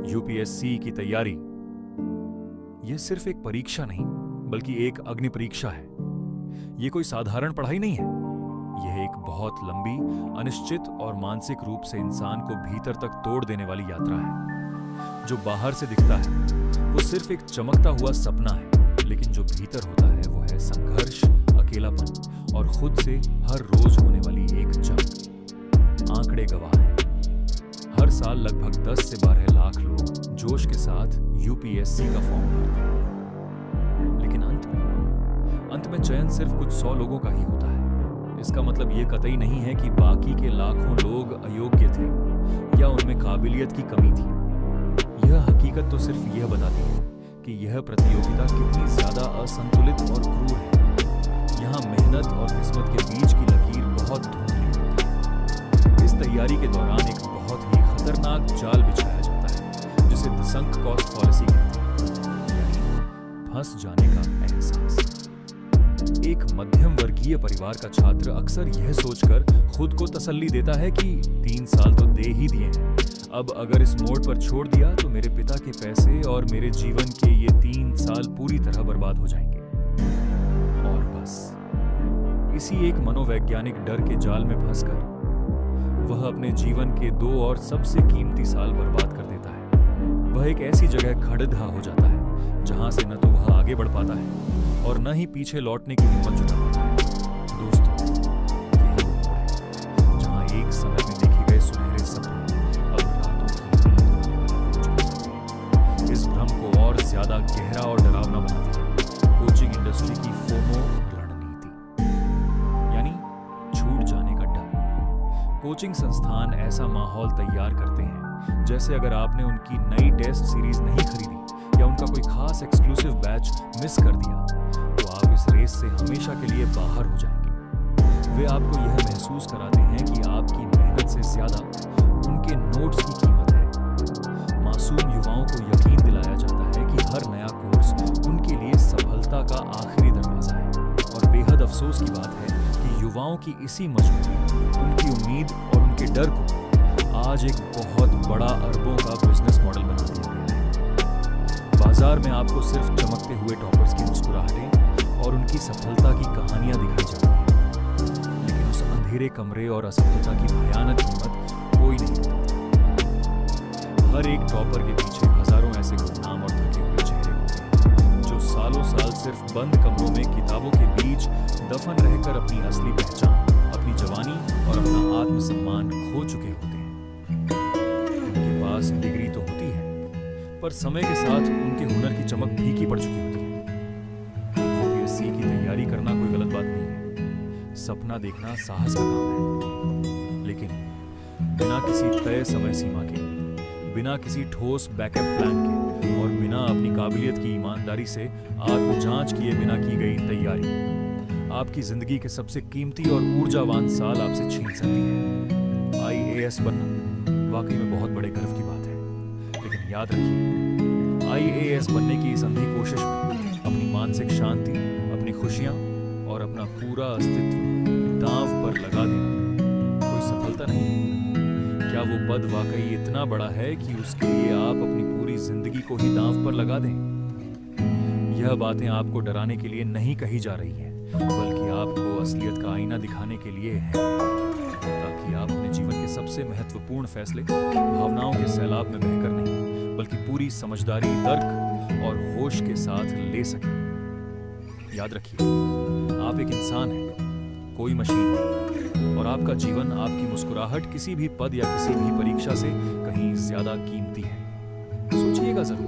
UPSC की तैयारी यह सिर्फ एक परीक्षा नहीं बल्कि एक अग्नि परीक्षा है। यह कोई साधारण पढ़ाई नहीं है। यह एक बहुत लंबी, अनिश्चित और मानसिक रूप से इंसान को भीतर तक तोड़ देने वाली यात्रा है। जो बाहर से दिखता है वो सिर्फ एक चमकता हुआ सपना है, लेकिन जो भीतर होता है वो है संघर्ष, अकेलापन और खुद से हर रोज होने वाली एक जंग। आंकड़े गवाह हैं। हर साल लगभग 10 से 12 लाख लोग जोश के साथ यूपीएससी का फॉर्म भरते हैं, लेकिन अंत में चयन सिर्फ कुछ 100 लोगों का ही होता है। इसका मतलब ये कतई नहीं है कि बाकी के लाखों लोग अयोग्य थे या उनमें काबिलियत की कमी थी। यह हकीकत तो सिर्फ यह बताती है कि यह प्रतियोगिता कितनी ज्यादा असंतुलित और क्रूर है। यहाँ मेहनत और किस्मत के बीच की लकीर बहुत धुंधली होती है। इस तैयारी के दौरान एक बहुत ही खतरनाक जाल बिछाया जाता है, जिसे द संक कॉस्ट फॉलिसी कहते हैं, यानी फंस जाने का एहसास। एक मध्यम वर्गीय परिवार का छात्र अक्सर यह सोचकर खुद को तसल्ली देता है कि 3 साल तो दे ही दिए हैं, अब अगर इस मोड़ पर छोड़ दिया तो मेरे पिता के पैसे और मेरे जीवन के ये 3 साल पूरी तरह बर्बाद हो जाएंगे। और बस इसी एक मनोवैज्ञानिक डर के जाल में फंसकर वह अपने जीवन के 2 और सबसे कीमती साल बर्बाद कर देता है। वह एक ऐसी जगह खड़िधा हो जाता है जहां से न तो वह आगे बढ़ पाता है और न ही पीछे लौटने की हिम्मत जुटा पाता है। दोस्तों, यही वो मोड़ है जहां एक समय में देखे गए सुनहरे सपने अब रातों की नींद होने वाले हो चुके हैं। इस भ्रम को और ज्यादा गहरा और डरावना बनाती है कोचिंग इंडस्ट्री की फोमो रणनीति, यानी छूट जाने का डर। कोचिंग संस्थान ऐसा माहौल तैयार करते हैं जैसे अगर आपने उनकी नई टेस्ट सीरीज नहीं खरीदी या उनका कोई खास एक्सक्लूसिव बैच मिस कर दिया तो आप इस रेस से हमेशा के लिए बाहर हो जाएंगे। वे आपको यह महसूस कराते हैं कि आपकी मेहनत से ज्यादा उनके नोट्स की कीमत है। मासूम युवाओं को यकीन दिलाया जाता है कि हर नया कोर्स उनके लिए सफलता का आखिरी दरवाजा है। और बेहद अफसोस की बात है कि युवाओं की इसी मजबूरी, उनकी उम्मीद और उनके डर को आज एक बहुत बड़ा अरबों का बिजनेस मॉडल बना दिया गया है। बाजार में आपको सिर्फ चमकते हुए टॉपर्स की मुस्कुराहटें और उनकी सफलता की कहानियां दिखाई जाती हैं, लेकिन उस अंधेरे कमरे और असफलता की भयानक कीमत कोई नहीं बताता। हर एक टॉपर के पीछे हजारों ऐसे गुमनाम और थके हुए चेहरे होते हैं जो सालों साल सिर्फ बंद कमरों में किताबों के बीच दफन रहकर अपनी असली पहचान, अपनी जवानी और अपना आत्मसम्मान खो चुके होते हैं। उनके पास डिग्री तो होती है, पर समय के साथ उनके हुनर की चमक फीकी पड़ चुकी होती है। यूपीएससी की तैयारी करना कोई गलत बात नहीं है। सपना देखना साहस का काम है, लेकिन बिना किसी तय समय सीमा के, बिना किसी ठोस बैकअप प्लान के और बिना अपनी काबिलियत की ईमानदारी से आत्मजांच किए बिना की गई तैयारी आपकी जिंदगी के सबसे कीमती और ऊर्जावान साल आपसे छीन सकती है। आईएएस बनना वाकई में बहुत बड़े गर्व की बात है, लेकिन याद रखिए, आईएएस बनने की इस अंधी कोशिश में अपनी मानसिक शांति, अपनी खुशियां और अपना पूरा अस्तित्व दांव पर लगा देना कोई सफलता नहीं है। क्या वो पद वाकई इतना बड़ा है कि उसके लिए आप अपनी पूरी जिंदगी को ही दांव पर लगा दें? यह बातें आपको डराने के लिए नहीं कही जा रही है, बल्कि आपको असलियत का आईना दिखाने के लिए है, ताकि आप अपने जीवन के सबसे महत्वपूर्ण फैसले भावनाओं के सैलाब में बहकर नहीं, बल्कि पूरी समझदारी, तर्क और होश के साथ ले सकें। याद रखिए, आप एक इंसान हैं, कोई मशीन नहीं, और आपका जीवन, आपकी मुस्कुराहट किसी भी पद या किसी भी परीक्षा से कहीं ज्यादा कीमती है। सोचिएगा जरूर।